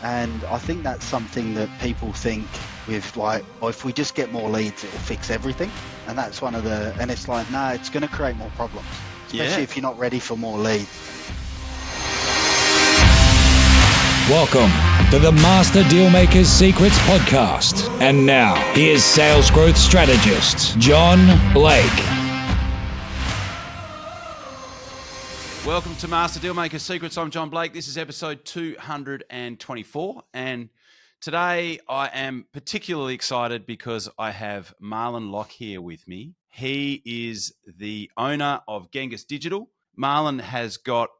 And I think that's something that people think with like, oh, if we just get more leads, it will fix everything. And that's one of the, and it's like, no, it's going to create more problems, especially if you're not ready for more leads. Welcome to the Master Dealmakers Secrets podcast. And now, here's sales growth strategist, John Blake. Welcome to Master Dealmakers Secrets. I'm John Blake. This is episode 224. And today I am particularly excited because I have Marlon Locke here with me. He is the owner of Genghis Digital. Marlon has got,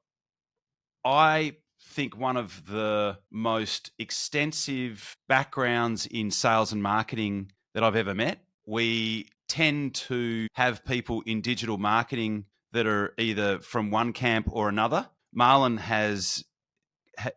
I think, one of the most extensive backgrounds in sales and marketing that I've ever met. We tend to have people in digital marketing that are either from one camp or another. Marlon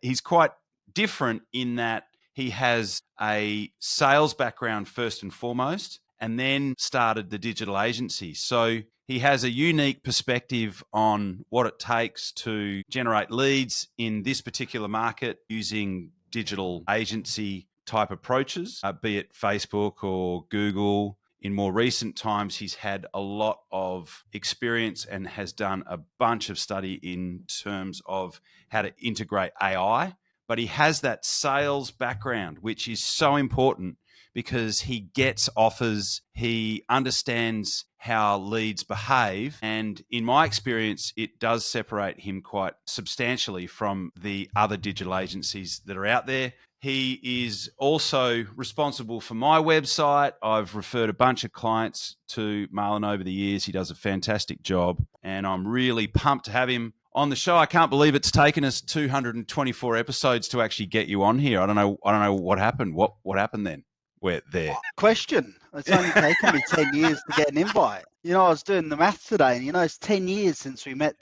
he's quite different in that he has a sales background first and foremost, and then started the digital agency. So he has a unique perspective on what it takes to generate leads in this particular market using digital agency type approaches, be it Facebook or Google. In more recent times, he's had a lot of experience and has done a bunch of study in terms of how to integrate AI. But he has that sales background, which is so important because he gets offers, he understands how leads behave. And in my experience, it does separate him quite substantially from the other digital agencies that are out there. He is also responsible for my website. I've referred a bunch of clients to Marlon over the years. He does a fantastic job, and I'm really pumped to have him on the show. I can't believe it's taken us 224 episodes to actually get you on here. I don't know what happened. What happened then? We're there. Question. It's only taken me 10 years to get an invite. You know, I was doing the maths today, and it's 10 years since we met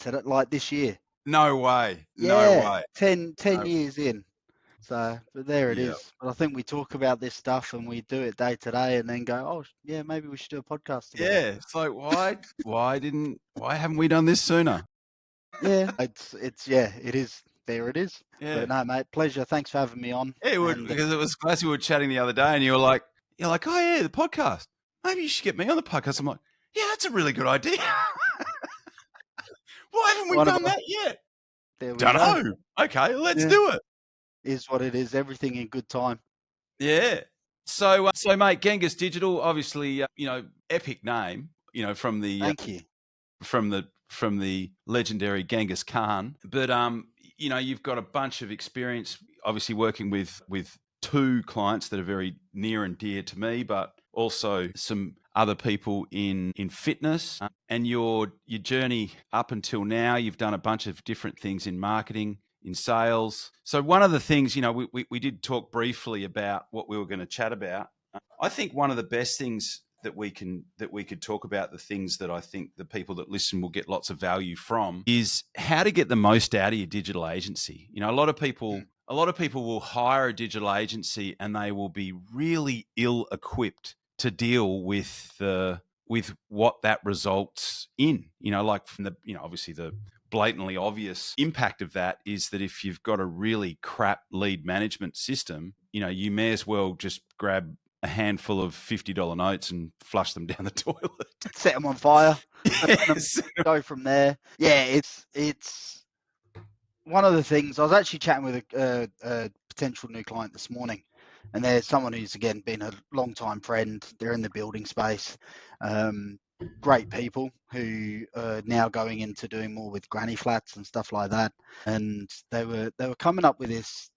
this year. No way. Yeah, no way. 10 years in. So, but there it is. But I think we talk about this stuff and we do it day to day and then go, oh, yeah, maybe we should do a podcast together. Yeah, it's like, why haven't we done this sooner? Yeah, it is. There it is. Yeah. But no, mate, pleasure. Thanks for having me on. Yeah, because it was classic. We were chatting the other day and you're like, oh yeah, the podcast. Maybe you should get me on the podcast. I'm like, yeah, that's a really good idea. Why haven't we done that yet? Don't know. Okay, let's do it. Is what it is. Everything in good time. Yeah. So mate, Genghis Digital, obviously, epic name, from the Thank you. From the legendary Genghis Khan. But you've got a bunch of experience, obviously working with two clients that are very near and dear to me, but also some other people in fitness. And your journey up until now, you've done a bunch of different things in marketing, in sales. So one of the things, we did talk briefly about what we were going to chat about. I think one of the best things that we could talk about, the things that I think the people that listen will get lots of value from, is how to get the most out of your digital agency. A lot of people will hire a digital agency and they will be really ill-equipped to deal with what that results in. Like from the, obviously the blatantly obvious impact of that is that if you've got a really crap lead management system, you may as well just grab a handful of $50 notes and flush them down the toilet. Set them on fire. Yes. Go from there. Yeah, it's one of the things. I was actually chatting with a potential new client this morning, and there's someone who's, again, been a long-time friend. They're in the building space. Great people who are now going into doing more with granny flats and stuff like that. And they were coming up with this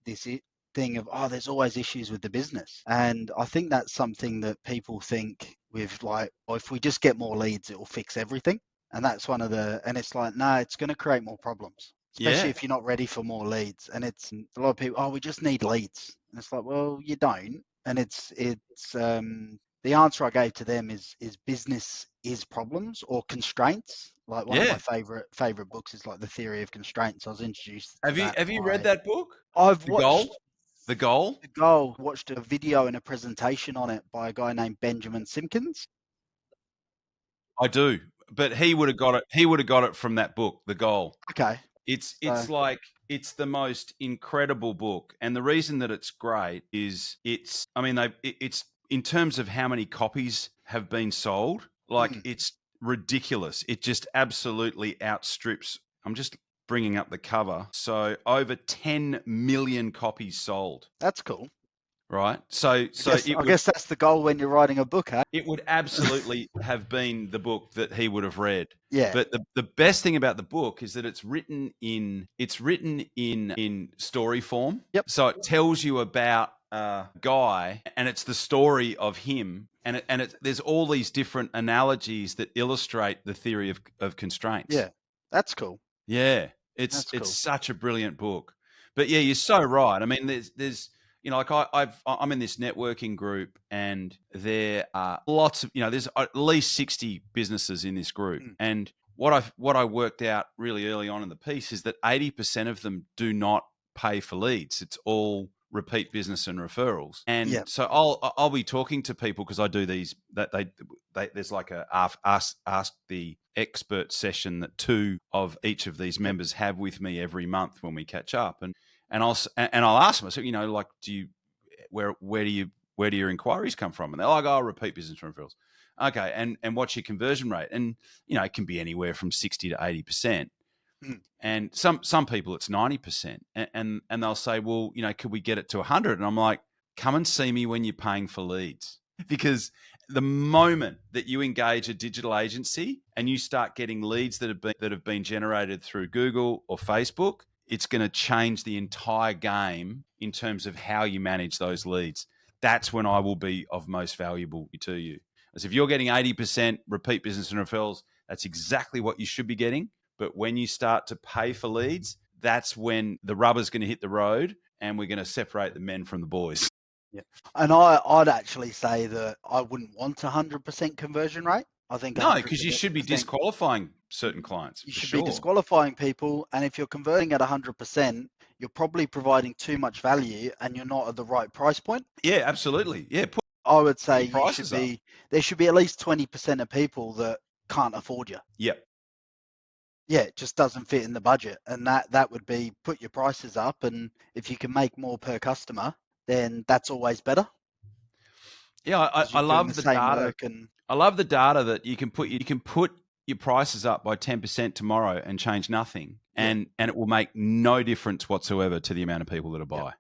thing of, oh, there's always issues with the business. And I think that's something that people think with like, oh, if we just get more leads, it will fix everything. And that's one of and it's like, no, it's going to create more problems, especially if you're not ready for more leads. And it's a lot of people, oh, we just need leads. And it's like, well, you don't. And it's the answer I gave to them is business is problems or constraints. Like one of my favorite books is like The Theory of Constraints. I was introduced. Have you read that book? I've The watched Goal? The Goal? The Goal. Watched a video and a presentation on it by a guy named Benjamin Simpkins. I do, but he would have got it. He would have got it from that book, The Goal. Okay. It's So, like it's the most incredible book, and the reason that it's great is it's. I mean, it's in terms of how many copies have been sold. Like mm, it's ridiculous. It just absolutely outstrips. I'm just bringing up the cover. So over 10 million copies sold. that's cool. Right. So I so guess it I would guess that's the goal when you're writing a book, eh? it would absolutely have been the book that he would have read. Yeah. But the best thing about the book is that it's written in story form. Yep. So it tells you about a guy, and it's the story of him, and there's all these different analogies that illustrate the theory of constraints. Yeah. That's cool. Yeah, it's That's it's cool. such a brilliant book. But yeah, you're so right. I mean, there's like I'm in this networking group, and there are lots of there's at least 60 businesses in this group, Mm, and what I worked out really early on in the piece is that 80% of them do not pay for leads. It's all repeat business and referrals. And yeah. so I'll be talking to people because I do these that they there's like a ask the expert session that two of each of these Yep. members have with me every month when we catch up, and I'll ask them. So like, do you where do your inquiries come from? And they're like, oh, repeat business referrals. Okay, and what's your conversion rate? And it can be anywhere from 60 to 80%. Mm, And some people it's 90%, and they'll say, well, could we get it to 100? And I'm like, come and see me when you're paying for leads, because the moment that you engage a digital agency and you start getting leads that have been generated through Google or Facebook, it's going to change the entire game in terms of how you manage those leads. That's when I will be of most valuable to you. As if you're getting 80% repeat business and referrals, that's exactly what you should be getting. But when you start to pay for leads, that's when the rubber's going to hit the road, and we're going to separate the men from the boys. yeah. And I'd actually say that I wouldn't want 100% conversion rate. I think No, because you 100%, should be disqualifying certain clients you for should be sure. disqualifying people. And if you're converting at 100%, you're probably providing too much value and you're not at the right price point. Yeah, absolutely. Yeah, put I would say your prices up. there should be at least 20% of people that can't afford you. Yep. Yeah, it just doesn't fit in the budget. And that would be put your prices up. And if you can make more per customer, then that's always better Yeah, because I you're doing the love the same data. work. And I love the data that you can put your prices up by 10% tomorrow and change nothing, yeah, and it will make no difference whatsoever to the amount of people that'll yeah. buy.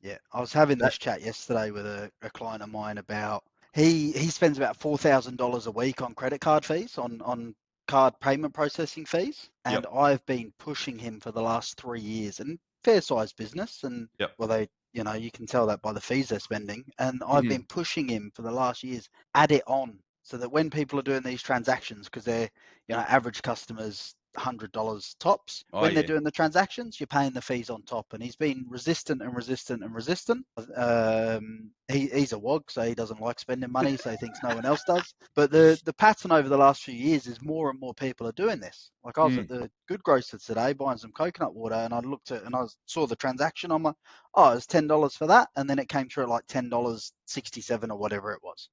Yeah, I was having That this chat yesterday with a client of mine about he spends about $4,000 a week on credit card fees, on card payment processing fees, and Yep. I've been pushing him for the last 3 years, and fair sized business, and Yep. well they you can tell that by the fees they're spending, and I've Mhm. been pushing him for the last years, add it on so that when people are doing these transactions, because they're average customers $100 tops. Oh When they're yeah. doing the transactions, you're paying the fees on top. And he's been resistant and resistant and resistant. He's a wog, so he doesn't like spending money, so he thinks no one else does. But the pattern over the last few years is more and more people are doing this. Like I was at Mm. the Good Grocer today buying some coconut water, and I looked at and I saw the transaction. I'm like, oh, it's $10 for that, and then it came through at like $10.67 or whatever it was.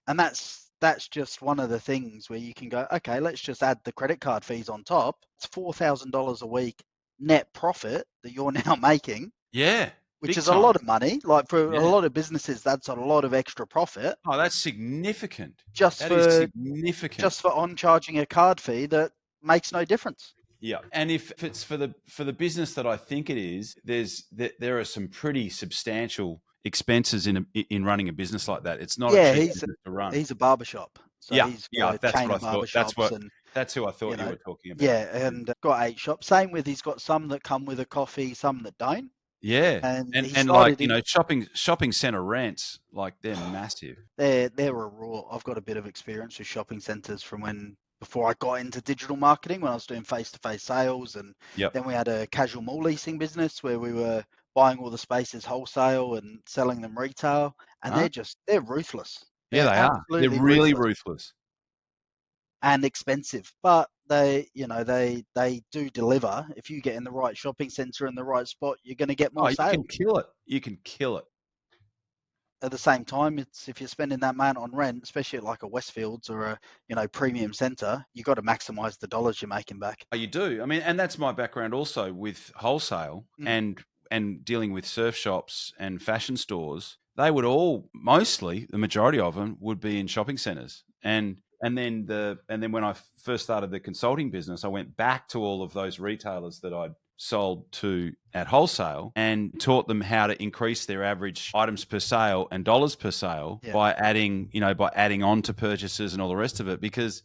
And that's just one of the things where you can go, okay, let's just add the credit card fees on top. It's $4,000 a week net profit that you're now making, Yeah. which Big is a lot time. of money. Like for a Yeah. lot of businesses, that's a lot of extra profit Oh, that's significant. just That is for significant. on charging a card fee that makes no difference. Yeah, and if it's for the business that I think it is, there are some pretty substantial expenses in running a business like that. It's not a Yeah, cheap business to run. he's a barbershop, so Yeah, he's got yeah, a that's chain what I of thought. barbershops, and That's who I you thought you know, were talking about. yeah, and got 8 shops. Same with he's got some that come with a coffee, some that don't. Yeah, And he and like started in shopping center rents, like they're massive. they're a raw. I've got a bit of experience with shopping centres from when before I got into digital marketing when I was doing face-to-face sales, and Yep. then we had a casual mall leasing business where we were buying all the spaces wholesale and selling them retail, and Huh? they're ruthless. Yeah, They're they are. They're absolutely really ruthless ruthless. and expensive, but they do deliver. If you get in the right shopping centre in the right spot, you're going to get Oh, more you can sales. kill it. You can kill it. at the same time, it's if you're spending that amount on rent, especially at like a Westfields or a premium centre, you got to maximise the dollars you're making back. Oh, you do. I mean, and that's my background also with wholesale and dealing with surf shops and fashion stores. They would all, mostly the majority of them, would be in shopping centres. And then when I first started the consulting business, I went back to all of those retailers that I'd sold to at wholesale and taught them how to increase their average items per sale and dollars per sale by adding on to purchases and all the rest of it. Because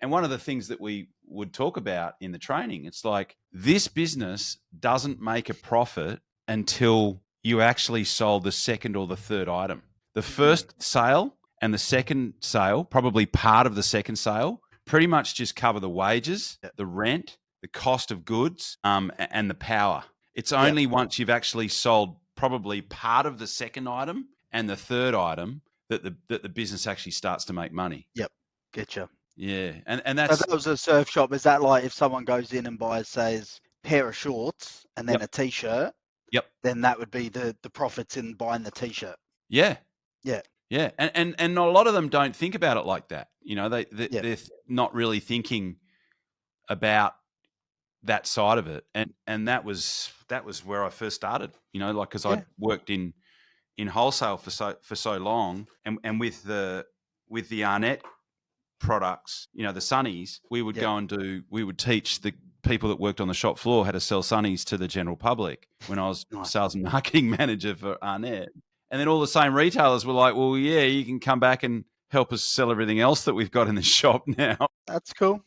and one of the things that we would talk about in the training, it's like, this business doesn't make a profit until you actually sold the second or the third item. The first sale and the second sale, probably part of the second sale, pretty much just cover the wages, the rent, the cost of goods, and the power. It's only once you've actually sold probably part of the second item and the third item that the business actually starts to make money. Yep, getcha. Yeah, and that's... So that was a surf shop. Is that like if someone goes in and buys, says, pair of shorts and then a T-shirt? Yep. Then that would be the profits in buying the T-shirt. Yeah. Yeah. Yeah, and a lot of them don't think about it like that. You know, they're not really thinking about that side of it, and that was where I first started. You know, like, because I worked in wholesale for so long, and with the Arnett products, you know, the sunnies, we would go and we would teach the people that worked on the shop floor how to sell sunnies to the general public when I was sales and marketing manager for Arnett. And then all the same retailers were like, well, yeah, you can come back and help us sell everything else that we've got in the shop now. That's cool.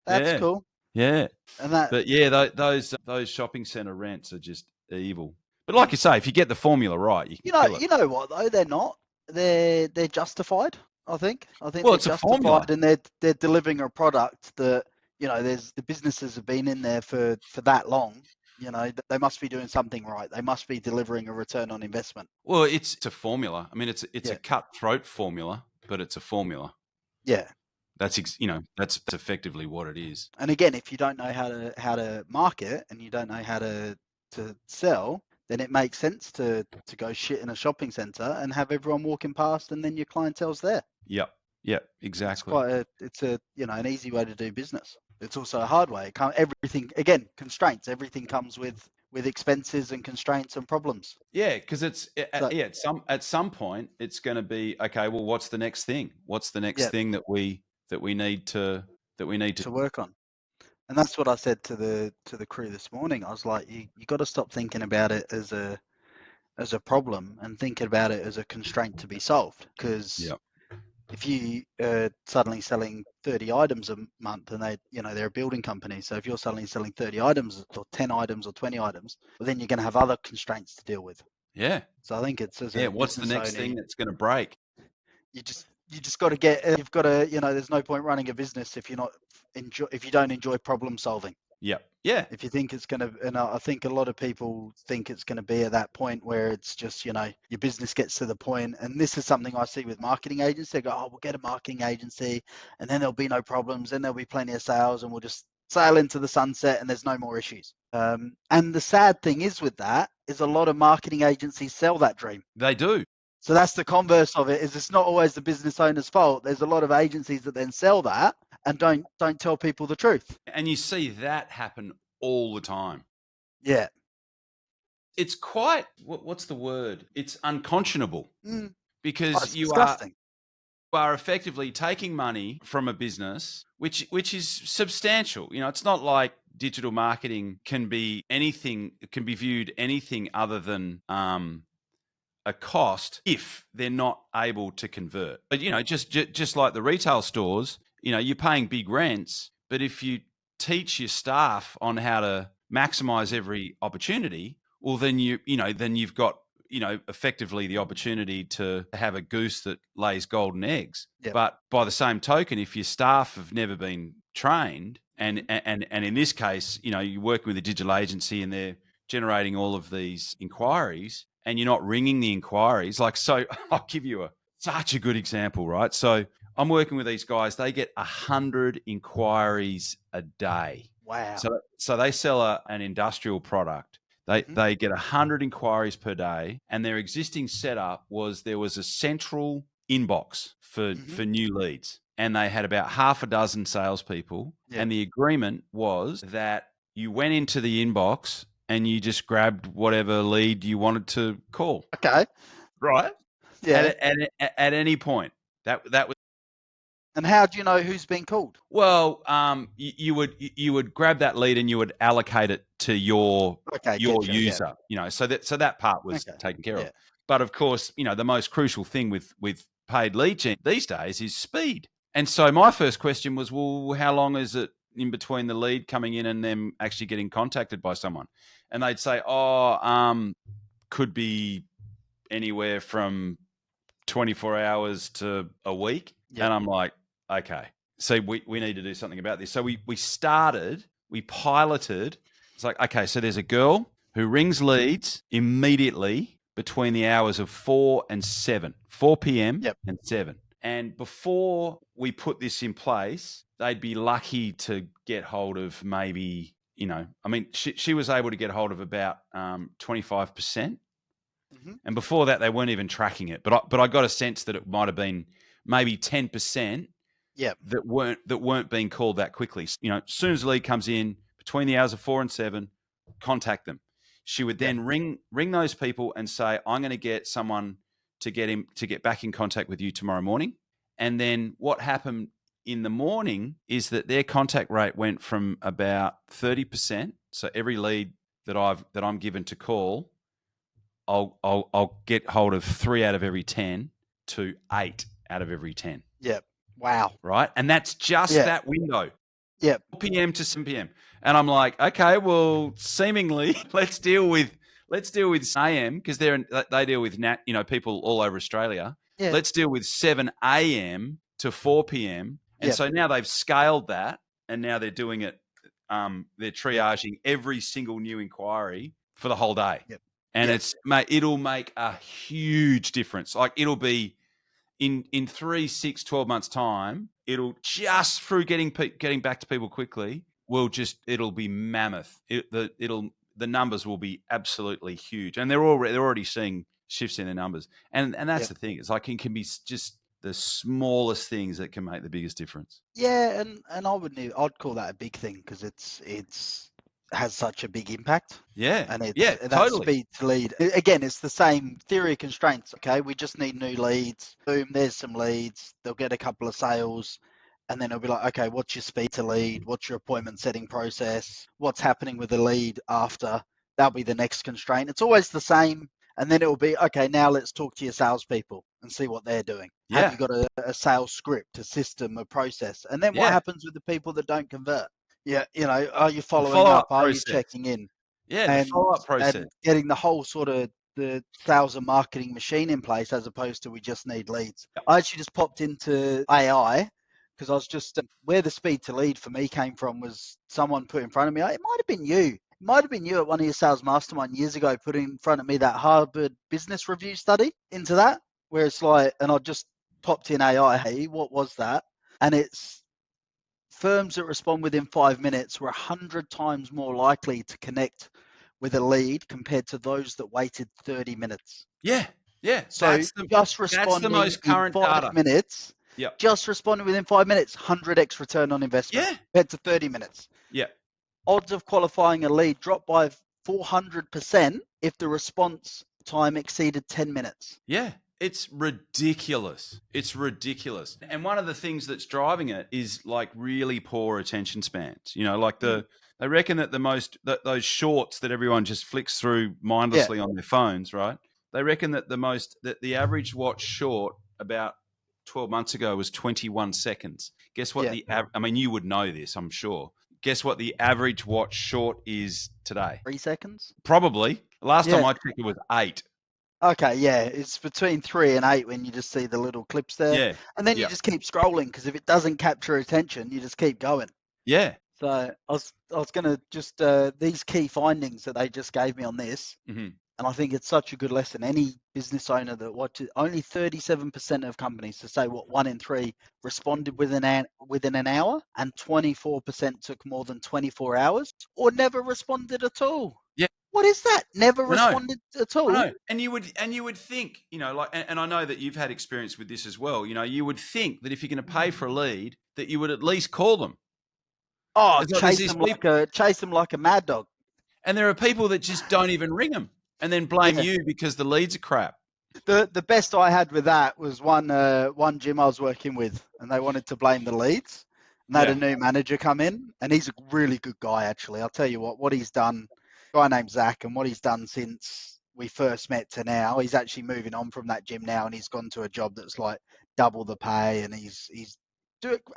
That's cool. Yeah. And but yeah, those shopping centre rents are just evil. But like you say, if you get the formula right, you can kill it. You know what though? They're not. They're justified. I think. Well, they're it's a formula, and they're delivering a product that, you know, the businesses have been in there for that long. You know, they must be doing something right. They must be delivering a return on investment. Well, it's a formula. I mean, it's a cutthroat formula, but it's a formula. Yeah. That's effectively what it is. And again, if you don't know how to market and you don't know how to sell, then it makes sense to go shit in a shopping centre and have everyone walking past, and then your clientele's there. Yep. Yeah, exactly. It's an easy way to do business. It's also a hard way. Everything, again, constraints. Everything comes with expenses and constraints and problems. Yeah, because at some point it's going to be, okay, well, what's the next thing? What's the next thing that we need to work on? And that's what I said to the crew this morning. I was like, you got to stop thinking about it as a problem and thinking about it as a constraint to be solved. Because if you are suddenly selling 30 items a month, and they're a building company, so if you're suddenly selling 30 items or 10 items or 20 items, well, then you're going to have other constraints to deal with. Yeah. So I think it's what's the next thing that's going to break? You just got to you've got to, there's no point running a business if you don't enjoy problem solving. Yep. Yeah. If you think it's going to, and I think a lot of people think it's going to be at that point where it's just, your business gets to the point, and this is something I see with marketing agents. They go, oh, we'll get a marketing agency and then there'll be no problems, and there'll be plenty of sales, and we'll just sail into the sunset and there's no more issues. And the sad thing is with that is a lot of marketing agencies sell that dream. They do. So that's the converse of it, is it's not always the business owner's fault. There's a lot of agencies that then sell that and don't tell people the truth. And you see that happen all the time. Yeah. It's quite, what's the word? It's unconscionable. Because you are effectively taking money from a business which is substantial. It's not like digital marketing can be viewed anything other than a cost if they're not able to convert. But just like the retail stores, you're paying big rents, but if you teach your staff on how to maximize every opportunity, well, then you've got effectively the opportunity to have a goose that lays golden eggs. Yep. But by the same token, if your staff have never been trained, and in this case, you're working with a digital agency and they're generating all of these inquiries, and you're not ringing the inquiries. Like, so I'll give you such a good example, right? So I'm working with these guys. They get 100 inquiries a day. Wow. So they sell an industrial product. They get 100 inquiries per day, and their existing setup was there was a central inbox for new leads, and they had about half a dozen salespeople. Yep. And the agreement was that you went into the inbox and you just grabbed whatever lead you wanted to call. Okay. Right. Yeah. At any point. That was. And how do you know who's been called? Well, you would grab that lead and you would allocate it to your user. Yeah. So that part was taken care of. But of course, the most crucial thing with paid lead gen these days is speed. And so my first question was, well, how long is it in between the lead coming in and them actually getting contacted by someone? And they'd say, could be anywhere from 24 hours to a week. Yep. And I'm like, okay, so we need to do something about this. So we piloted. It's like, okay, so there's a girl who rings leads immediately between the hours of 4 and 7, 4 p.m. and 7. And before we put this in place, they'd be lucky to get hold of maybe, she was able to get hold of about 25%. And before that, they weren't even tracking it. But I got a sense that it might have been maybe 10% that weren't being called that quickly. As soon as the lead comes in between the hours of 4 and 7, contact them. She would then ring those people and say, I'm going to get someone to get back in contact with you tomorrow morning. And then what happened in the morning is that their contact rate went from about 30%. So every lead that I'm given to call, I'll get hold of 3 out of every 10 to 8 out of every 10. Yep. Wow. Right. And that's just that window. Yep. 4 p.m. to 7 p.m. And I'm like, okay, well, seemingly let's deal with AM because they deal with people all over Australia. Yeah. Let's deal with 7 a.m. to 4 p.m. And so now they've scaled that, and now they're doing it. They're triaging every single new inquiry for the whole day. Yep. And it'll make a huge difference. Like it'll be in 3, 6, 12 months time, it'll just through getting back to people quickly, it'll be mammoth. The numbers will be absolutely huge. And they're already seeing shifts in their numbers. And that's the thing. It's like it can be just the smallest things that can make the biggest difference. Yeah, and I'd call that a big thing because it's has such a big impact. Yeah. And that totally. Speed to lead. Again, it's the same theory of constraints. Okay, we just need new leads. Boom, there's some leads. They'll get a couple of sales. And then it'll be like, okay, what's your speed to lead? What's your appointment setting process? What's happening with the lead after? That'll be the next constraint. It's always the same. And then it will be, okay, now let's talk to your salespeople and see what they're doing. Yeah. Have you got a sales script, a system, a process? And then what happens with the people that don't convert? Yeah, are you following up? Are you checking in? Yeah, the follow-up process. And getting the whole sort of the sales and marketing machine in place as opposed to we just need leads. I actually just popped into AI because I was just, where the speed to lead for me came from was someone put in front of me, it might have been you. It might have been you at one of your sales mastermind years ago, put in front of me that Harvard Business Review study into that, where it's like, and I just popped in AI, hey, what was that? And it's firms that respond within 5 minutes were 100 times more likely to connect with a lead compared to those that waited 30 minutes. Yeah. So just responding the most current in 5 data. minutes, Yep. Just responding within 5 minutes, 100x return on investment compared to 30 minutes. Yeah. Odds of qualifying a lead dropped by 400% if the response time exceeded 10 minutes. Yeah. It's ridiculous. And one of the things that's driving it is like really poor attention spans. Like they reckon that those shorts that everyone just flicks through mindlessly on their phones, right? They reckon that the average watch short about 12 months ago was 21 seconds. Guess what you would know this, I'm sure. Guess what the average watch short is today? 3 seconds? Probably. Last time I checked it was 8. Okay, yeah, it's between 3 and 8 when you just see the little clips there. Yeah. And then you just keep scrolling because if it doesn't capture attention, you just keep going. Yeah. So I was going to just, these key findings that they just gave me on this, and I think it's such a good lesson. Any business owner that watches, only 37% of companies, to say 1 in 3 responded within an hour, and 24% took more than 24 hours or never responded at all. Yeah. what is that? Never I know. responded at I all. know. And you would think, like, and I know that you've had experience with this as well. You would think that if you're going to pay for a lead, that you would at least call them. Oh, It's like there's these people, chase them like a mad dog. and there are people that just don't even ring them and then blame Yeah. you because the leads are crap. The best I had with that was one gym I was working with, and they wanted to blame the leads, and they had a new manager come in, and he's a really good guy actually. I'll tell you what he's done, a guy named Zach, and what he's done since we first met to now, he's actually moving on from that gym now, and he's gone to a job that's like double the pay, and he's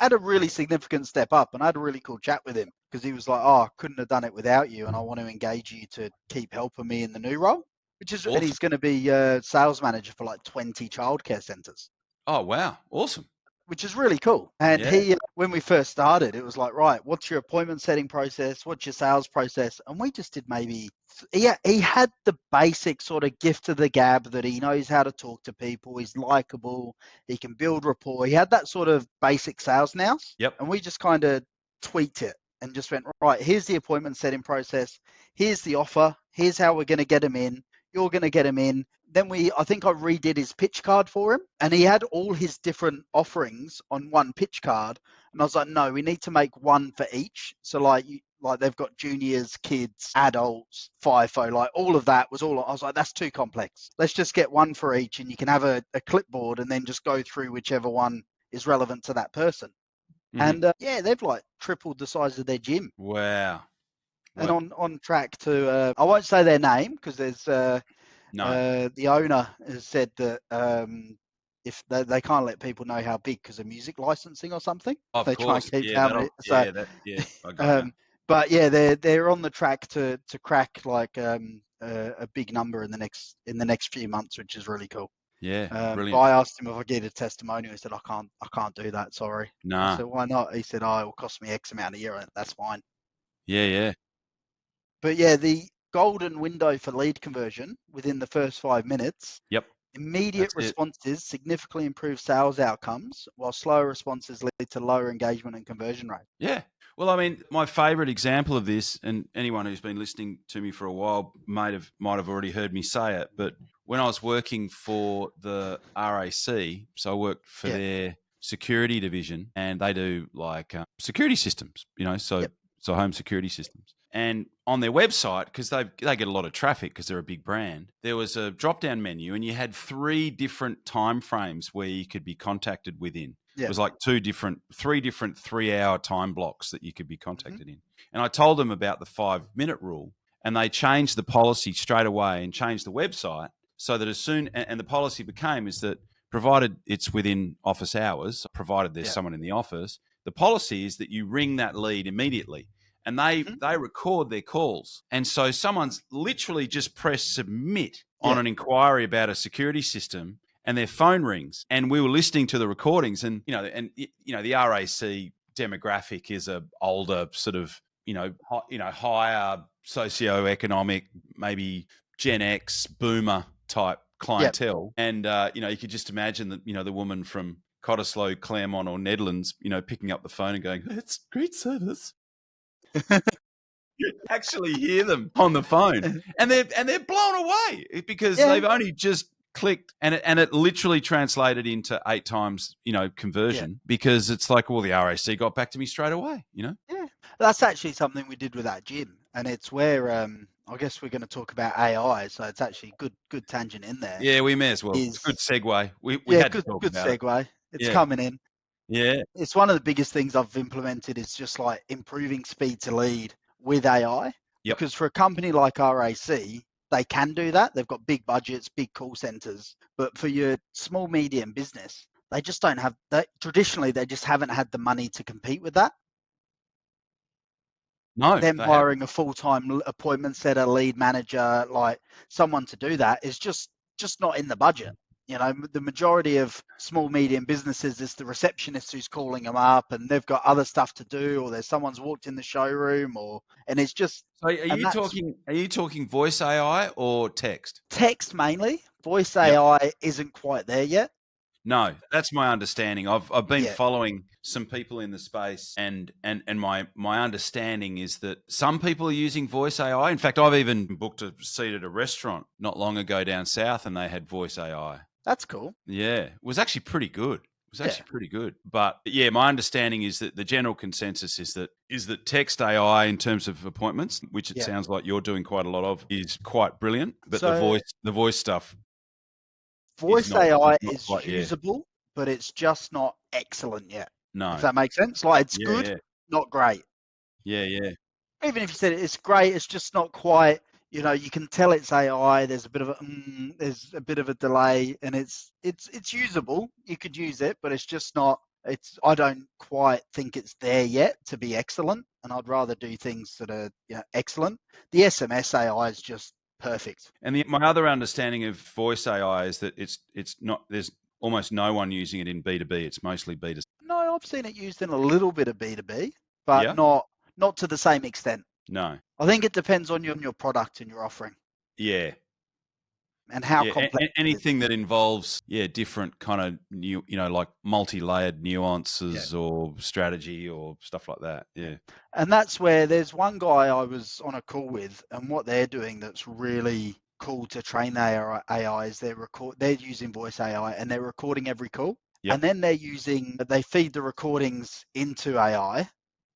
had a really significant step up, and I had a really cool chat with him because he was like, "Oh, I couldn't have done it without you, and I want to engage you to keep helping me in the new role." Which is, Awesome. And he's going to be sales manager for like 20 childcare centres. Oh, wow. Awesome. Which is really cool. And he, when we first started, it was like, right, what's your appointment setting process? What's your sales process? And we just did maybe, he had the basic sort of gift of the gab that he knows how to talk to people. He's likable. He can build rapport. He had that sort of basic sales nous. Yep. And we just kind of tweaked it and just went, right, here's the appointment setting process. Here's the offer. Here's how we're going to get him in. You're going to get him in. Then I think I redid his pitch card for him, and he had all his different offerings on one pitch card. And I was like, no, we need to make one for each. So like they've got juniors, kids, adults, FIFO, like all of that was all. I was like, that's too complex. Let's just get one for each, and you can have a clipboard and then just go through whichever one is relevant to that person. Mm-hmm. And they've like tripled the size of their gym. Wow. And on track to, I won't say their name because there's the owner has said that if they can't let people know how big because of music licensing or something. Of they course. try and keep down it. So, I got that. But yeah, they're on the track to crack like a big number in the next few months, which is really cool. Yeah, brilliant. But I asked him if I get a testimonial. He said, I can't do that. Sorry. Nah. I said, why not? He said, it will cost me X amount a year. That's fine. Yeah. But yeah, the golden window for lead conversion within the first 5 minutes. Yep. Immediate responses significantly improve sales outcomes, while slower responses lead to lower engagement and conversion rate. Yeah. Well, I mean, my favourite example of this, and anyone who's been listening to me for a while might have already heard me say it, but when I was working for the RAC, so I worked for their security division, and they do like security systems, so home security systems. And on their website, because they get a lot of traffic because they're a big brand, there was a drop-down menu, and you had 3 different time frames where you could be contacted within. Yeah. It was like 3 different 3-hour time blocks that you could be contacted in. And I told them about the 5-minute rule, and they changed the policy straight away and changed the website so that and the policy became is that provided it's within office hours, provided there's someone in the office, the policy is that you ring that lead immediately. And they record their calls. And so someone's literally just pressed submit on an inquiry about a security system, and their phone rings. And we were listening to the recordings, and the RAC demographic is a older sort of higher socioeconomic, maybe Gen X boomer type clientele. And you could just imagine that the woman from Cottesloe, Claremont, or Netherlands, picking up the phone and going, "It's great service." You actually hear them on the phone, and they're blown away because they've only just clicked, and it literally translated into 8 times conversion because it's like, well, the RAC got back to me straight away. Yeah, that's actually something we did with that gym, and it's where I guess we're going to talk about AI, so it's actually good tangent in there. Yeah, we may as well. It's a good segue. We had to talk about segue. It. It's coming in. Yeah. It's one of the biggest things I've implemented is just like improving speed to lead with AI. Yep. Because for a company like RAC, they can do that. They've got big budgets, big call centers. But for your small, medium business, they just don't have that. Traditionally, they just haven't had the money to compete with that. No. Them hiring a full-time appointment setter, lead manager, like someone to do that is just not in the budget. The majority of small, medium businesses is the receptionist who's calling them up, and they've got other stuff to do, or there's someone's walked in the showroom, and it's just. So are you talking voice AI or text? Text mainly. Voice AI isn't quite there yet. No, that's my understanding. I've been Yeah, following some people in the space, and my understanding is that some people are using voice AI. In fact, I've even booked a seat at a restaurant not long ago down south, and they had voice AI. that's cool. Yeah, it was actually pretty good. It was Yeah, actually pretty good. But yeah, my understanding is that the general consensus is that text AI in terms of appointments, which it yeah. sounds like you're doing quite a lot of, is quite brilliant. But So the voice stuff is voice AI not is quite. Yeah, usable, but it's just not excellent yet. If no. that makes sense. Like it's Yeah, good, yeah, not great. yeah. Even if you said it's great, it's just not quite. You can tell it's AI. There's a bit of a delay, and it's usable. You could use it, but it's just not. I don't quite think it's there yet to be excellent, and I'd rather do things that are excellent. The SMS AI is just perfect. And my other understanding of voice AI is that it's not. There's almost no one using it in B2B. It's mostly B2C. No, I've seen it used in a little bit of B2B, but Yeah. not to the same extent. No. I think it depends on your product and your offering Yeah. and how Yeah. complex it is. Anything that involves different kind of like multi-layered Yeah. nuances or strategy or stuff like that. Yeah. And that's where there's one guy I was on a call with, and what they're doing that's really cool to train their AI is they're using voice AI and they're recording every call. Yep. And then they feed the recordings into AI,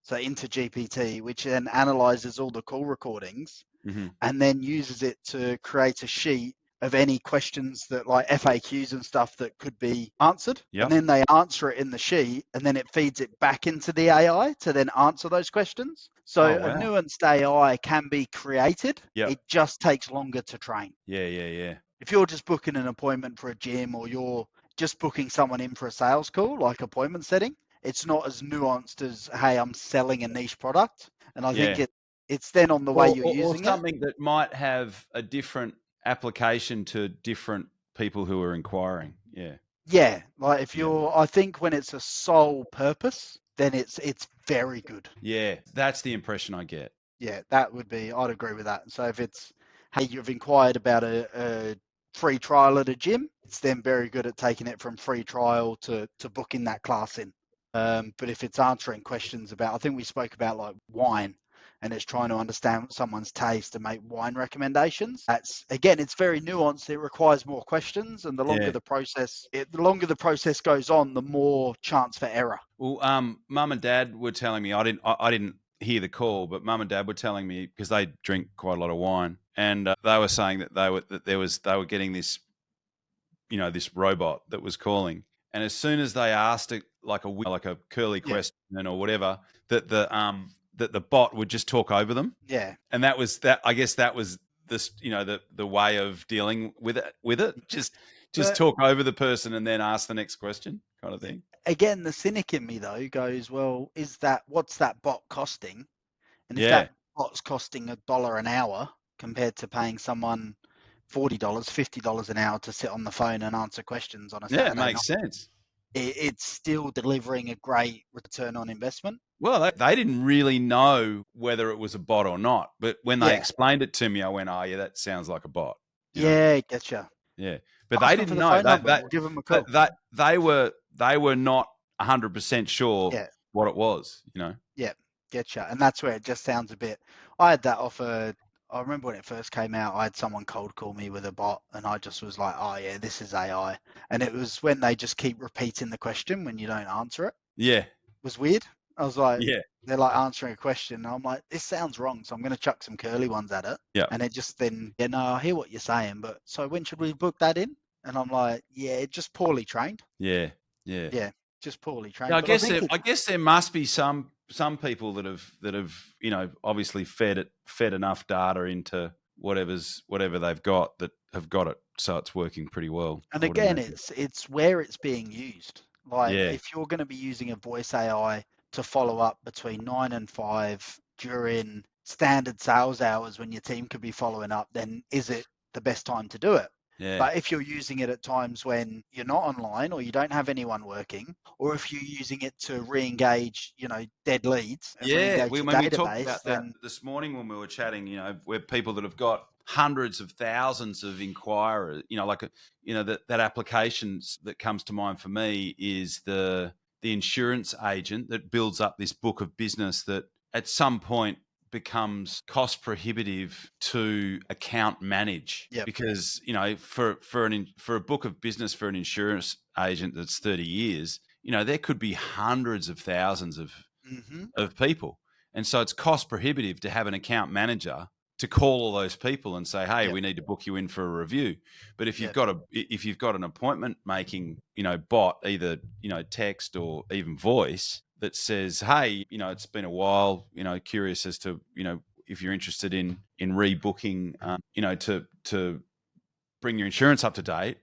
so into GPT, which then analyzes all the call recordings Mm-hmm. and then uses it to create a sheet of any questions that like FAQs and stuff that could be answered. Yep. And then they answer it in the sheet and then it feeds it back into the AI to then answer those questions. So Oh, a wow. nuanced AI can be created. Yep. It just takes longer to train. Yeah. If you're just booking an appointment for a gym or you're just booking someone in for a sales call, like appointment setting, it's not as nuanced as, hey, I'm selling a niche product. And I think it's then on the way you're Or using it. something that might have a different application to different people who are inquiring. Yeah. Yeah, like I think when it's a sole purpose, then it's very good. Yeah, that's the impression I get. Yeah, I'd agree with that. So if it's, hey, you've inquired about a free trial at a gym, it's then very good at taking it from free trial to booking that class in. But if it's answering questions about, I think we spoke about like wine, and it's trying to understand someone's taste and make wine recommendations. It's very nuanced. It requires more questions, and the longer the process goes on, the more chance for error. Well, mum and dad were telling me I didn't hear the call, but mum and dad were telling me because they drink quite a lot of wine, and they were saying that they were getting this, this robot that was calling, and as soon as they asked it like a curly question or whatever, that the bot would just talk over them. Yeah. And that was that. I guess that was this, the way of dealing with it. Just talk over the person and then ask the next question, kind of thing. Again, the cynic in me though goes, well, what's that bot costing? And if Yeah. that bot's costing $1 an hour compared to paying someone $40, $50 an hour to sit on the phone and answer questions on a Saturday Yeah, it makes night, sense. it's still delivering a great return on investment. Well, they didn't really know whether it was a bot or not, but when they explained it to me, I went, "Oh, yeah, that sounds like a bot." Yeah, getcha. Yeah, but Ask they them for didn't the know phone number. We'll give them a call. that they were not 100% sure what it was. Yeah, getcha. And that's where it just sounds a bit. I had that offer. I remember when it first came out, I had someone cold call me with a bot, and I just was like, "Oh yeah, this is AI." And it was when they just keep repeating the question when you don't answer it. Yeah, It was weird. I was like, yeah, they're like answering a question. And I'm like, this sounds wrong, so I'm going to chuck some curly ones at it. yeah. And it just then, no, I hear what you're saying, but so when should we book that in? And I'm like, yeah, just poorly trained. Yeah. Yeah, just poorly trained. Yeah, But I guess there must be some people that have obviously fed enough data into whatever they've got that have got it, so it's working pretty well. And again, it's where it's being used. Like if you're going to be using a voice AI to follow up between 9 and 5 during standard sales hours when your team could be following up, then is it the best time to do it? Yeah. But if you're using it at times when you're not online or you don't have anyone working, or if you're using it to re-engage, dead leads and re-engage your we talked database, about that this morning when we were chatting, where people that have got hundreds of thousands of inquirers. That applications that comes to mind for me is the insurance agent that builds up this book of business that at some point becomes cost prohibitive to account manage. Yep. Because for a book of business for an insurance agent that's 30 years, there could be hundreds of thousands of people, and so it's cost prohibitive to have an account manager to call all those people and say, hey, we need to book you in for a review. But if you've got an appointment making bot, either text or even voice, that says, hey, it's been a while, curious as to if you're interested in rebooking, to bring your insurance up to date.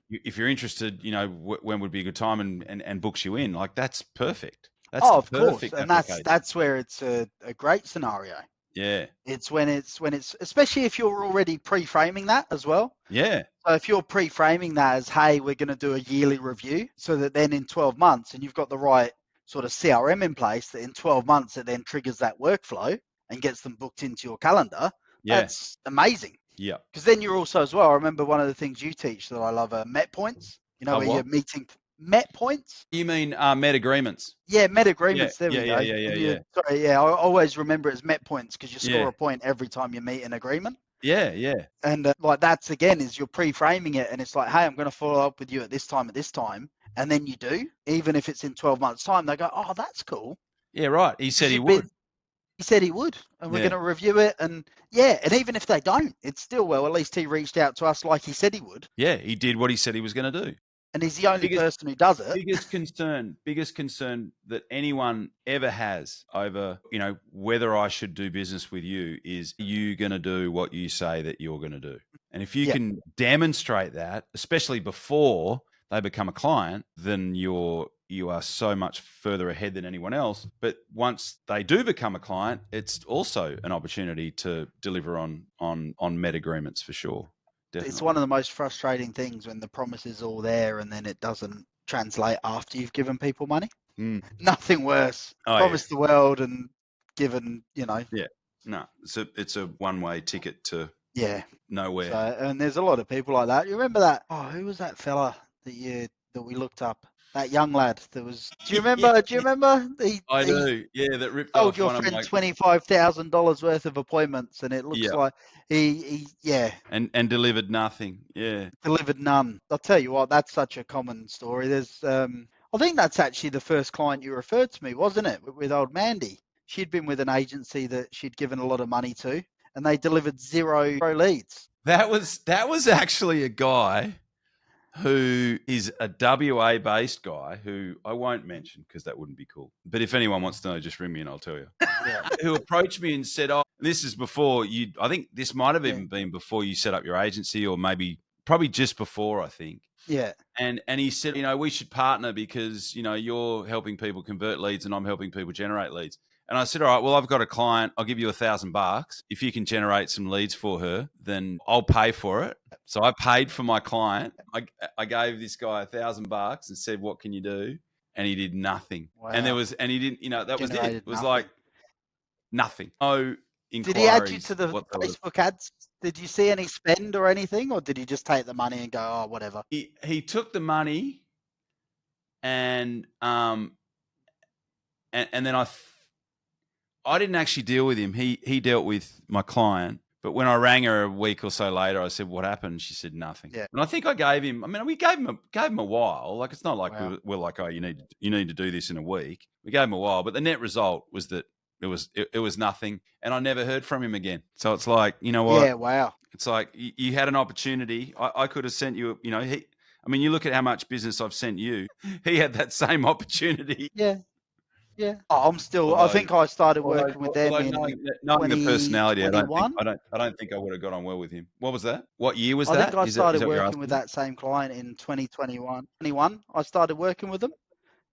If you're interested, when would be a good time, and books you in, like, that's perfect. That's of course, and that's where it's a great scenario. Yeah, it's when it's especially if you're already pre-framing that as well. Yeah. So if you're pre-framing that as, hey, we're going to do a yearly review, so that then in 12 months, and you've got the right sort of CRM in place, that in 12 months it then triggers that workflow and gets them booked into your calendar. That's amazing. Yeah. Because then you're also as well, I remember one of the things you teach that I love are MET points. Where you're meeting MET points. You mean MET agreements? Yeah, MET agreements. There we go. Yeah. Sorry, I always remember it as MET points because you score a point every time you meet an agreement. Yeah. And that's again is you're pre-framing it, and it's like, hey, I'm going to follow up with you at this time, and then you do, even if it's in 12 months' time. They go, oh, that's cool. Yeah, right. He said he would. He said he would, and we're going to review it. And even if they don't, it's still, well, at least he reached out to us like he said he would. Yeah, he did what he said he was going to do. And he's the only person who does it. Biggest concern that anyone ever has over, whether I should do business with you is, you going to do what you say that you're going to do. And if you can demonstrate that, especially before they become a client, then you are so much further ahead than anyone else. But once they do become a client, it's also an opportunity to deliver on MET agreements for sure. Definitely. It's one of the most frustrating things when the promise is all there and then it doesn't translate after you've given people money. Nothing worse. Promise the world and given, Yeah. No, it's a one-way ticket to nowhere. So, and there's a lot of people like that. You remember that? Oh, who was that fella that we looked up? That young lad that was. Do you remember? Do you remember? I do. Yeah, that ripped off. Told your friend $25,000 worth of appointments, and it looks like he and delivered nothing. Yeah, delivered none. I'll tell you what, that's such a common story. There's I think that's actually the first client you referred to me, wasn't it? With old Mandy. She'd been with an agency that she'd given a lot of money to, and they delivered zero leads. That was actually a guy who is a WA-based guy who I won't mention because that wouldn't be cool. But if anyone wants to know, just ring me and I'll tell you. Who approached me and said, oh, this is before you, I think this might have even been before you set up your agency, or probably just before, I think. Yeah. And he said, we should partner because, you're helping people convert leads and I'm helping people generate leads. And I said, all right, well, I've got a client. I'll give you $1,000. If you can generate some leads for her, then I'll pay for it. So I paid for my client. I gave this guy $1,000 and said, what can you do? And he did nothing. Wow. And he didn't, that was it. It was like nothing. No inquiries. Did he add you to the Facebook ads? Did you see any spend or anything? Or did he just take the money and go, oh, whatever? He took the money and then I didn't actually deal with him. He dealt with my client. But when I rang her a week or so later, I said, what happened? She said nothing. Yeah. And I think I gave him, we gave him a while. Like, it's not like we're like, oh, you need to do this in a week. We gave him a while. But the net result was that it was nothing. And I never heard from him again. So it's like, you know what? Yeah, wow. It's like you had an opportunity. I could have sent you, you look at how much business I've sent you. He had that same opportunity. Yeah. Yeah, I'm still. I think I started working with them in knowing the personality. I don't think I would have got on well with him. What was that? What year was that? I think I started working with that same client in 2021. I started working with them,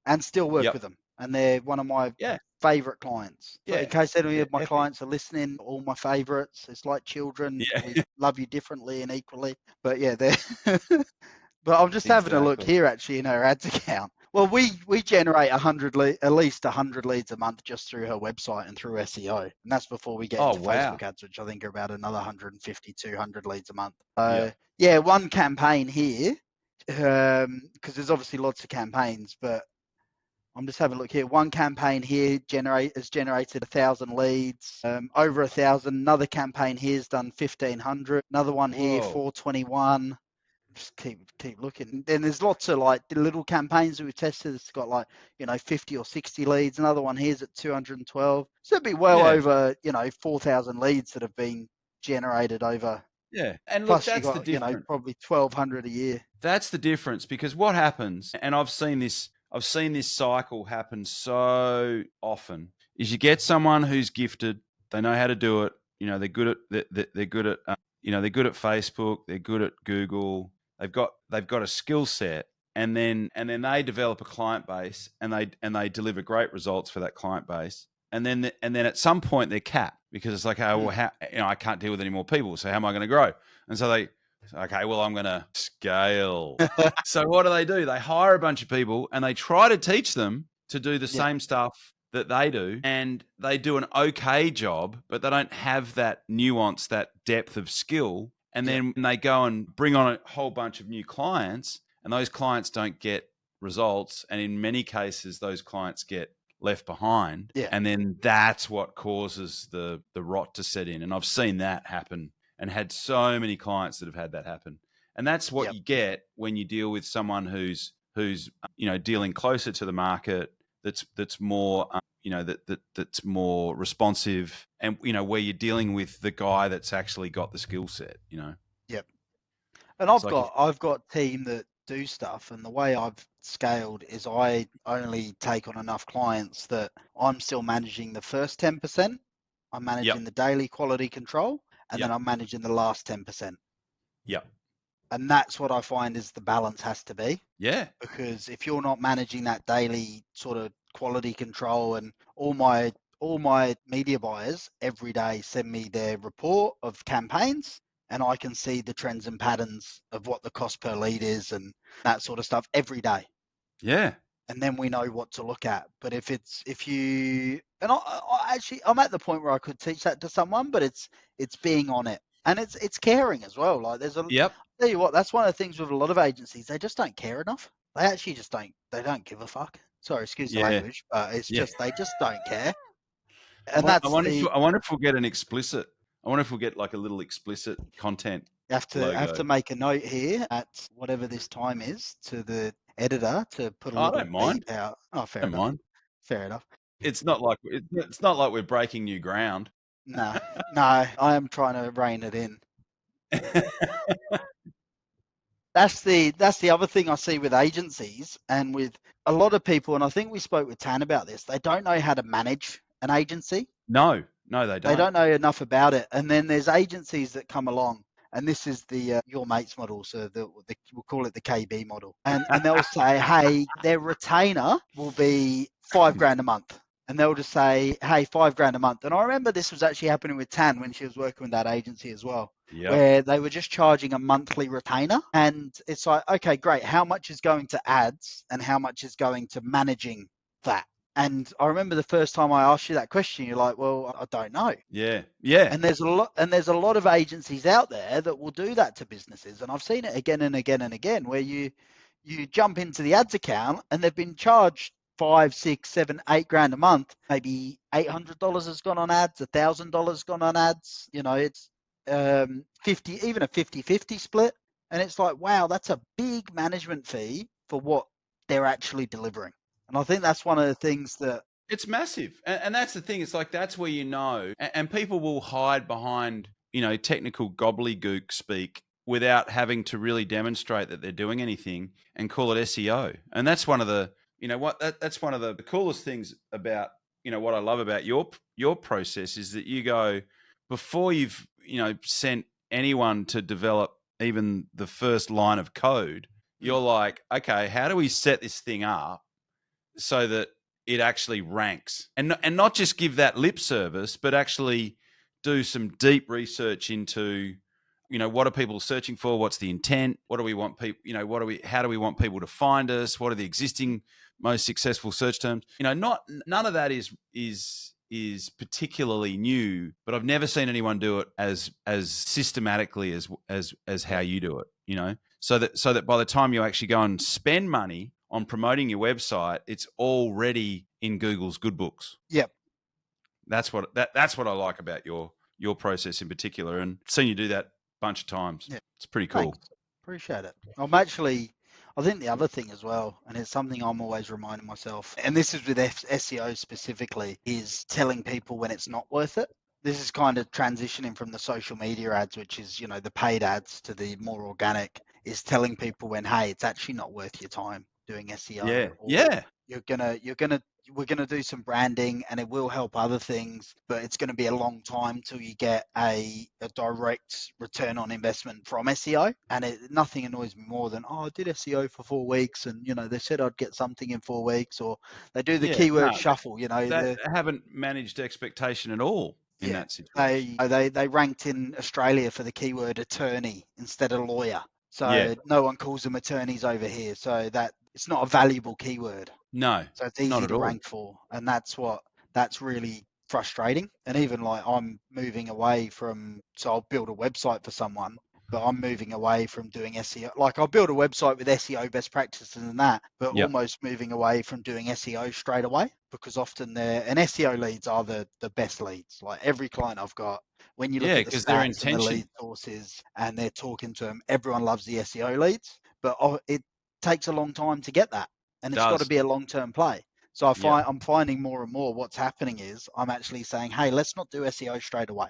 and still work with them. And they're one of my favorite clients. So in case any of my clients are listening, all my favorites. It's like children. We love you differently and equally. But they're. But I'm just having a look here actually in her ads account. Well, we generate at least 100 leads a month just through her website and through SEO, and that's before we get Oh, into wow. Facebook ads, which I think are about another 150, 200 leads a month. Yeah. Yeah, one campaign here, because there's obviously lots of campaigns, but I'm just having a look here. One campaign here has generated 1,000 leads, over 1,000. Another campaign here has done 1,500. Another one here, Whoa. 421. Just keep looking. Then there's lots of like little campaigns that we've tested. It's got like 50 or 60 leads. Another one here's at 212. So it'd be well Yeah. over 4,000 leads that have been generated over. Yeah. And look, Plus you that's the got difference. probably 1,200 a year. That's the difference, because what happens, and I've seen this cycle happen so often, is you get someone who's gifted, they know how to do it, they're good at they're good at they're good at Facebook, they're good at Google, they've got a skill set, and then they develop a client base, and they deliver great results for that client base, and then at some point they're capped, because it's like, oh, well, how, I can't deal with any more people, so how am I going to grow? And so okay, well, I'm going to scale. So what do? They hire a bunch of people and they try to teach them to do the Yeah, same stuff that they do, and they do an okay job, but they don't have that nuance, that depth of skill. And yeah, then they go and bring on a whole bunch of new clients, and those clients don't get results. And in many cases, those clients get left behind. yeah, And then that's what causes the rot to set in. And I've seen that happen, and had so many clients that have had that happen. And that's what yep, you get when you deal with someone who's dealing closer to the market, that's more that's more responsive, and where you're dealing with the guy that's actually got the skill set. yep. And It's I've like, if got team that do stuff, and the way I've scaled is I only take on enough clients that I'm still managing the first 10%. I'm yep, managing the daily quality control, and then yep, I'm managing the last 10%. yep, And that's what I find is the balance has to be, yeah, because if you're not managing that daily sort of quality control, and all my media buyers every day send me their report of campaigns, and I can see the trends and patterns of what the cost per lead is and that sort of stuff every day. yeah, And then we know what to look at. But if you, and I'm at the point where I could teach that to someone, but it's being on it, and it's caring as well. Like yep, tell you what, that's one of the things with a lot of agencies. They just don't care enough. They actually just don't. They don't give a fuck. Sorry, excuse the yeah, language, but it's yeah. just they just don't care. I And I that's wonder if the I wonder if we'll get an explicit. I wonder if we'll get like a little explicit content have logo. to make a note here at whatever this time is to the editor to put a I little don't mind. beat out. Oh, I fair don't enough. mind. Fair enough. It's not like we're breaking new ground. No, no, I am trying to rein it in. That's the other thing I see with agencies and with a lot of people, and I think we spoke with Tan about this. They don't know how to manage an agency. No, they They don't. don't know enough about it. And then there's agencies that come along, and this is the your mates model, so we'll call it the KB model, and they'll say, hey, their retainer will be $5,000 a month. And they'll just say, hey, $5,000 a month. And I remember this was actually happening with Tan when she was working with that agency as well, Yep. where they were just charging a monthly retainer. And it's like, okay, great. How much is going to ads and how much is going to managing that? And I remember the first time I asked you that question, you're like, well, I don't know. Yeah. Yeah. And there's a lot of agencies out there that will do that to businesses. And I've seen it again and again and again, where you jump into the ads account and they've been charged 5, 6, 7, 8 grand a month. Maybe $800 has gone on ads, $1,000 gone on ads. It's 50, even a 50-50 split. And it's like, wow, that's a big management fee for what they're actually delivering. And I think that's one of the things that It's massive. And that's the thing. It's like, that's where and people will hide behind, technical gobbledygook speak without having to really demonstrate that they're doing anything, and call it SEO. And that's one of the, that's one of the coolest things about, what I love about your process is that you go, before you've, sent anyone to develop even the first line of code, you're like, okay, how do we set this thing up so that it actually ranks, and not just give that lip service, but actually do some deep research into what are people searching for? What's the intent? What do we want people, how do we want people to find us? What are the existing most successful search terms? None of that is particularly new, but I've never seen anyone do it as systematically as how you do it, so that by the time you actually go and spend money on promoting your website, it's already in Google's good books. Yep. That's what I like about your process in particular, and I've seen you do that a bunch of times. Yeah. It's pretty cool. Thanks. Appreciate it. I think the other thing as well, and it's something I'm always reminding myself, and this is with SEO specifically, is telling people when it's not worth it. This is kind of transitioning from the social media ads, which is, the paid ads, to the more organic, is telling people when, hey, it's actually not worth your time doing SEO. Yeah. Or Yeah. we're gonna do some branding and it will help other things, but it's gonna be a long time till you get a direct return on investment from SEO. And nothing annoys me more than, I did SEO for 4 weeks and they said I'd get something in 4 weeks, or they do the keyword shuffle. That haven't managed expectation at all in that situation. They ranked in Australia for the keyword attorney instead of lawyer. So no one calls them attorneys over here. So that it's not a valuable keyword. No, So it's easy to rank for. And that's really frustrating. And even like I'm moving away from, so I'll build a website for someone, but I'm moving away from doing SEO. Like I'll build a website with SEO best practices and that, but almost moving away from doing SEO straight away, because often and SEO leads are the best leads. Like every client I've got, when you look at the stats and the lead sources and they're talking to them, everyone loves the SEO leads, but it takes a long time to get that. And it's got to be a long-term play. So I'm finding more and more what's happening is I'm actually saying, hey, let's not do SEO straight away,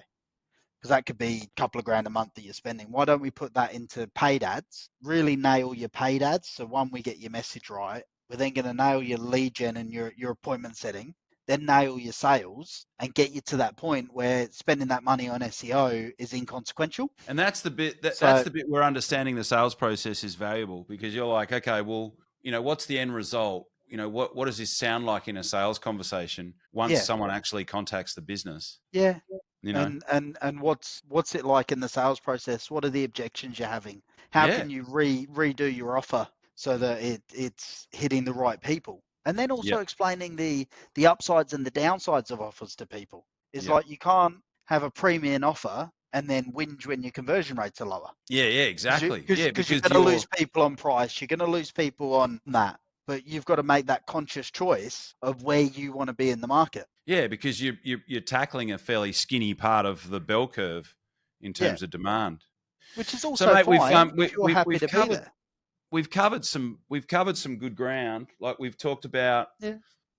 because that could be a couple of grand a month that you're spending. Why don't we put that into paid ads? Really nail your paid ads. So one, we get your message right. We're then going to nail your lead gen and your appointment setting, then nail your sales and get you to that point where spending that money on SEO is inconsequential. And that's the bit that's the bit where understanding the sales process is valuable, because you're like, okay, well, what's the end result? What does this sound like in a sales conversation once someone actually contacts the business? Yeah. And what's it like in the sales process? What are the objections you're having? How can you redo your offer so that it's hitting the right people? And then also explaining the upsides and the downsides of offers to people. It's like you can't have a premium offer and then whinge when your conversion rates are lower. Yeah, exactly. Because you're going to lose people on price. You're going to lose people on that. But you've got to make that conscious choice of where you want to be in the market. Yeah, because you're tackling a fairly skinny part of the bell curve in terms of demand, which is also fine. We've covered some good ground. Like we've talked about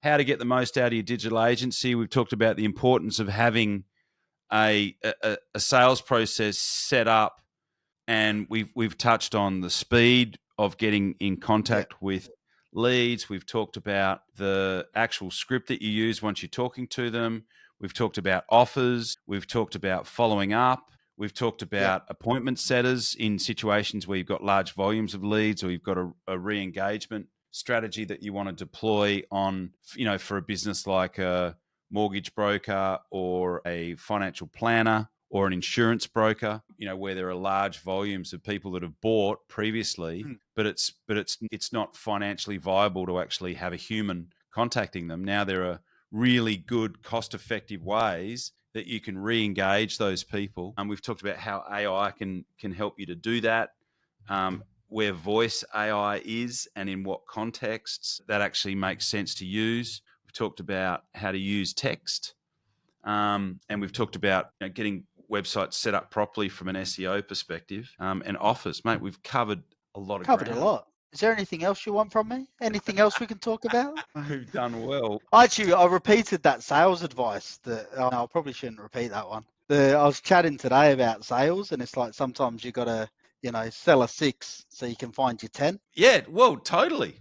how to get the most out of your digital agency. We've talked about the importance of having a sales process set up, and we've touched on the speed of getting in contact with leads. We've talked about the actual script that you use once you're talking to them. We've talked about offers. We've talked about following up. We've talked about appointment setters in situations where you've got large volumes of leads, or you've got a re-engagement strategy that you want to deploy on, for a business like a mortgage broker or a financial planner or an insurance broker, where there are large volumes of people that have bought previously, but it's not financially viable to actually have a human contacting them. Now there are really good, cost-effective ways that you can re-engage those people. And we've talked about how AI can help you to do that, where voice AI is and in what contexts that actually makes sense to use. We've talked about how to use text, and we've talked about getting websites set up properly from an SEO perspective, and offers. Mate, we've covered a lot of ground. A lot. Is there anything else you want from me? Anything else we can talk about? We've done well. Actually, I repeated that sales advice that I probably shouldn't repeat that one. I was chatting today about sales, and it's like sometimes you got to, sell a 6 so you can find your 10. Yeah, well, totally.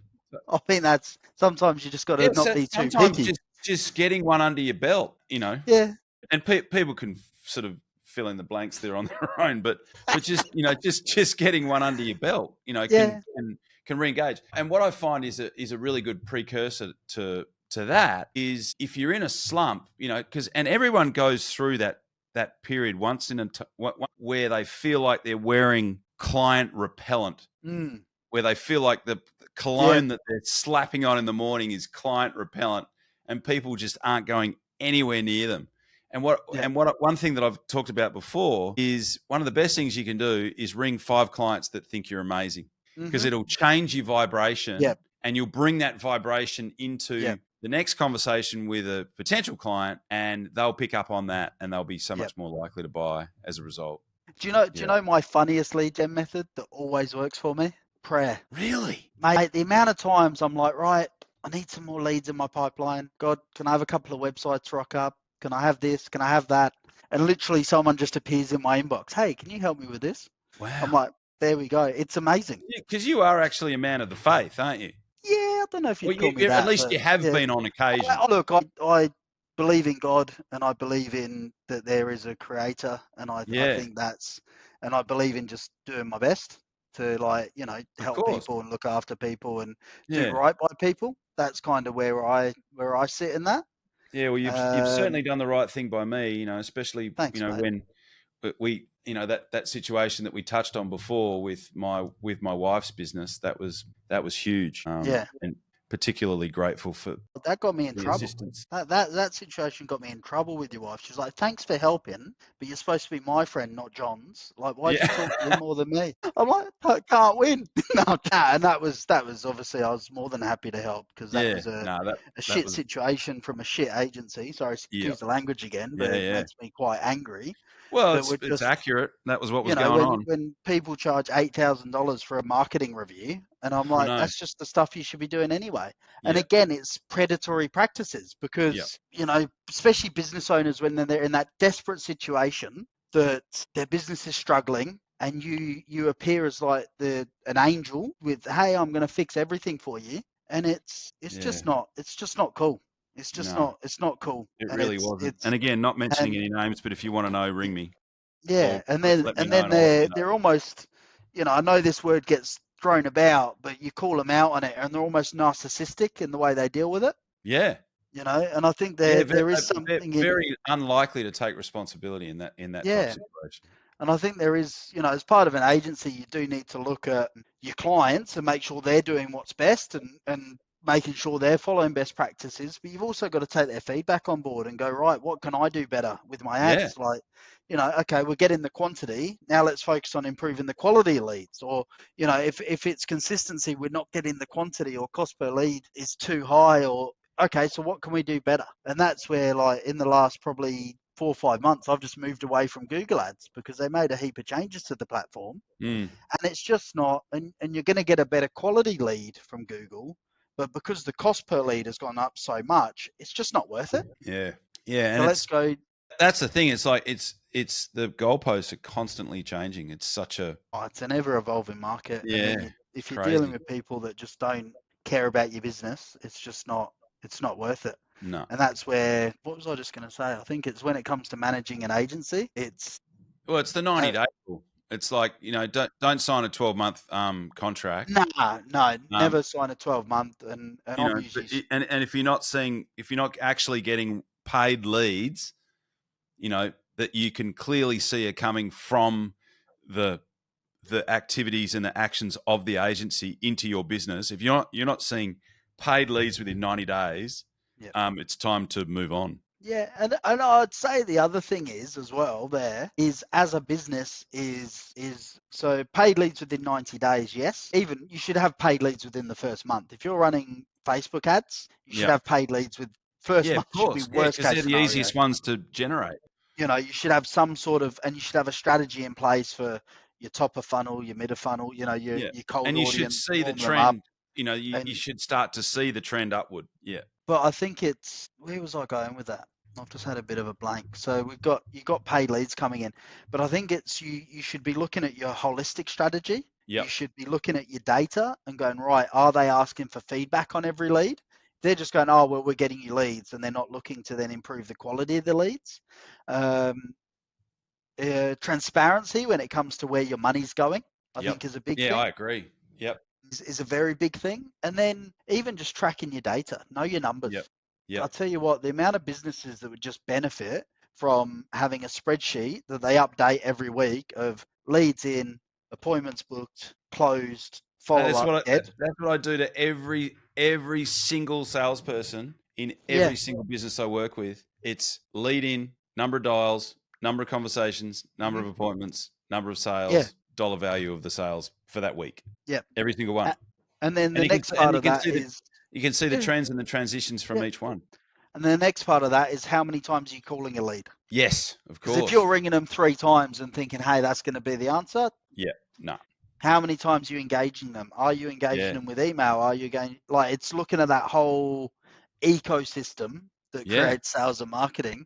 I think that's sometimes you just got to not be too picky. Just getting one under your belt, Yeah. And people can sort of fill in the blanks there on their own, but just just getting one under your belt, can re-engage. And what I find is a really good precursor to that is if you're in a slump, because everyone goes through that that period once where they feel like they're wearing client repellent, where they feel like the cologne that they're slapping on in the morning is client repellent, and people just aren't going anywhere near them. And one thing that I've talked about before is one of the best things you can do is ring 5 clients that think you're amazing, because it'll change your vibration, and you'll bring that vibration into the next conversation with a potential client, and they'll pick up on that, and they'll be so much more likely to buy as a result. Do you know my funniest lead gen method that always works for me? Prayer. Really? Mate, the amount of times I'm like, right, I need some more leads in my pipeline. God, can I have a couple of websites rock up? Can I have this? Can I have that? And literally someone just appears in my inbox. Hey, can you help me with this? Wow. I'm like, there we go. It's amazing. Because you are actually a man of the faith, aren't you? Yeah, I don't know if you'd call me that. At least you have been on occasion. Look, I believe in God, and I believe in that there is a creator, and I think and I believe in just doing my best to, like, you know, help people and look after people and do right by people. That's kind of where I sit in that. Yeah, well, you've certainly done the right thing by me, you know, especially thanks, you know, mate. when we, you know, that situation that we touched on before with my wife's business, that was huge. And particularly grateful for that. Got me in trouble. Assistance. That situation got me in trouble with your wife. She's like, thanks for helping, but you're supposed to be my friend, not John's. Like, why do you talk to him more than me? I'm like, I can't win. And that was obviously, I was more than happy to help, because that was a shit situation from a shit agency. Sorry, excuse the language again, but it makes me quite angry. Well, it's accurate. That was what was going on. When people charge $8,000 for a marketing review, and I'm like, that's just the stuff you should be doing anyway. And again, it's predatory practices, because, you know, especially business owners, when they're in that desperate situation that their business is struggling, and you appear as like an angel with, hey, I'm going to fix everything for you, and it's just not cool. It's just not cool. It really wasn't. And again, not mentioning any names, but if you want to know, ring me. Yeah, and then they're almost, you know, I know this word gets thrown about, but you call them out on it, and they're almost narcissistic in the way they deal with it. Yeah. You know, and I think there is something very unlikely to take responsibility in that type of situation. And I think there is, you know, as part of an agency, you do need to look at your clients and make sure they're doing what's best, and making sure they're following best practices. But you've also got to take their feedback on board and go, right, what can I do better with my ads? Like, you know, okay, we're getting the quantity. Now let's focus on improving the quality of leads. Or, you know, if it's consistency, we're not getting the quantity, or cost per lead is too high, or, okay, so what can we do better? And that's where, like, in the last probably 4 or 5 months, I've just moved away from Google ads, because they made a heap of changes to the platform. And it's just not, and you're going to get a better quality lead from Google, but because the cost per lead has gone up so much, it's just not worth it. Yeah. And so let's go. That's the thing. It's like, it's the goalposts are constantly changing. It's such it's an ever evolving market. Yeah. If you're dealing with people that just don't care about your business, it's not worth it. No. And that's where, what was I just going to say? I think it's when it comes to managing an agency, it's the 90-day rule. It's like, you know, don't sign a 12-month contract. No, never sign a 12-month. And you know, and if you're not actually getting paid leads, you know, that you can clearly see are coming from the activities and the actions of the agency into your business. If you're not seeing paid leads within 90 days, it's time to move on. Yeah, and I'd say the other thing is as well, there is, as a business, is so paid leads within 90 days, yes. Even you should have paid leads within the first month. If you're running Facebook ads, you should have paid leads with first month. Of course. Should be worst case they're the easiest ones to generate. You know, you should have some sort of, and you should have a strategy in place for your top of funnel, your mid of funnel, you know, your cold audience. And you should see the trend. You know, you should start to see the trend upward. Yeah. But I think it's, where was I going with that? I've just had a bit of a blank. So you got paid leads coming in, but I think it's you should be looking at your holistic strategy. Yep. You should be looking at your data and going, right, are they asking for feedback on every lead? They're just going, oh, well, we're getting you leads, and they're not looking to then improve the quality of the leads. Transparency when it comes to where your money's going, I think is a big thing. Yeah, I agree. Yep. Is a very big thing. And then even just tracking your data, know your numbers. Yep. I'll tell you what, the amount of businesses that would just benefit from having a spreadsheet that they update every week of leads in, appointments booked, closed, follow-up, dead. That's what I do to every single salesperson in Yeah. every single business I work with. It's lead in, number of dials, number of conversations, number of appointments, number of sales, Yeah. dollar value of the sales for that week. Yeah. Every single one. And then the you can next see- part and you of can that see the- is, You can see the trends and the transitions from each one. and the next part of that is how many times are you calling a lead? Yes, of course. Because if you're ringing them 3 times and thinking, hey, that's going to be the answer. Yeah, no. How many times are you engaging them? Are you engaging them with email? Are you going, like, it's looking at that whole ecosystem that creates sales and marketing,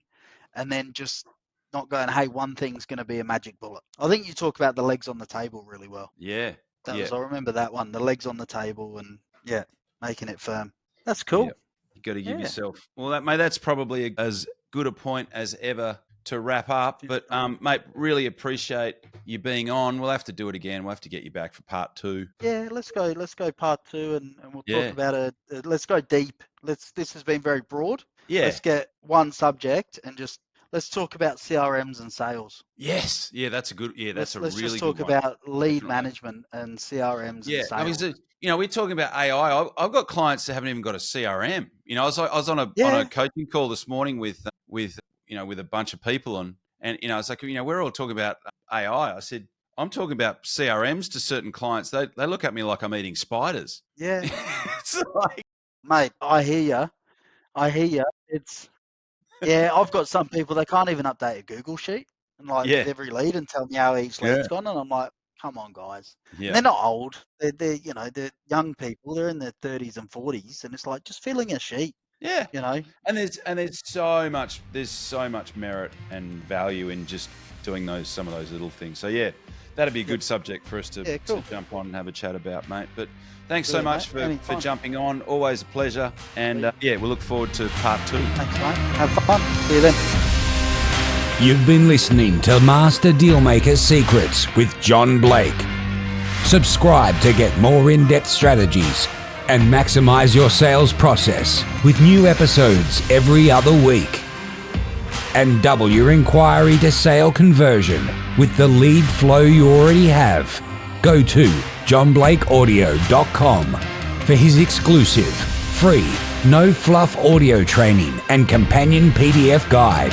and then just not going, hey, one thing's going to be a magic bullet. I think you talk about the legs on the table really well. Yeah. That was, I remember that one, the legs on the table, and making it firm. That's cool. Yep. You got to give yourself. Well, mate, that's probably as good a point as ever to wrap up. But mate, really appreciate you being on. We'll have to do it again. We'll have to get you back for part 2. Yeah, let's go part 2, and we'll talk about let's go deep. This has been very broad. Yeah. Let's get one subject and just let's talk about CRMs and sales. Yes. Yeah, that's a good. Yeah, that's let's really just talk good one. about lead management and CRMs and sales. I mean, we're talking about AI. I've got clients that haven't even got a CRM. I was on a coaching call this morning with a bunch of people, and it's like, we're all talking about AI. I said, I'm talking about CRMs to certain clients. They look at me like I'm eating spiders. Yeah. It's like, mate, I hear you. It's I've got some people, they can't even update a Google sheet and with every lead and tell me how each lead's gone, and I'm like, come on, guys. Yeah. They're not old. They're young people. They're in their 30s and 40s, and it's like just filling a sheet. Yeah. And there's so much merit and value in just doing some of those little things. So that'd be a good subject for us to jump on and have a chat about, mate. But thanks so much for jumping on. Always a pleasure. And we'll look forward to part 2. Thanks, mate. Have fun. See you then. You've been listening to Master Dealmaker Secrets with John Blake. Subscribe to get more in-depth strategies and maximize your sales process with new episodes every other week. And double your inquiry to sale conversion with the lead flow you already have. Go to johnblakeaudio.com for his exclusive, free, no fluff audio training and companion PDF guide.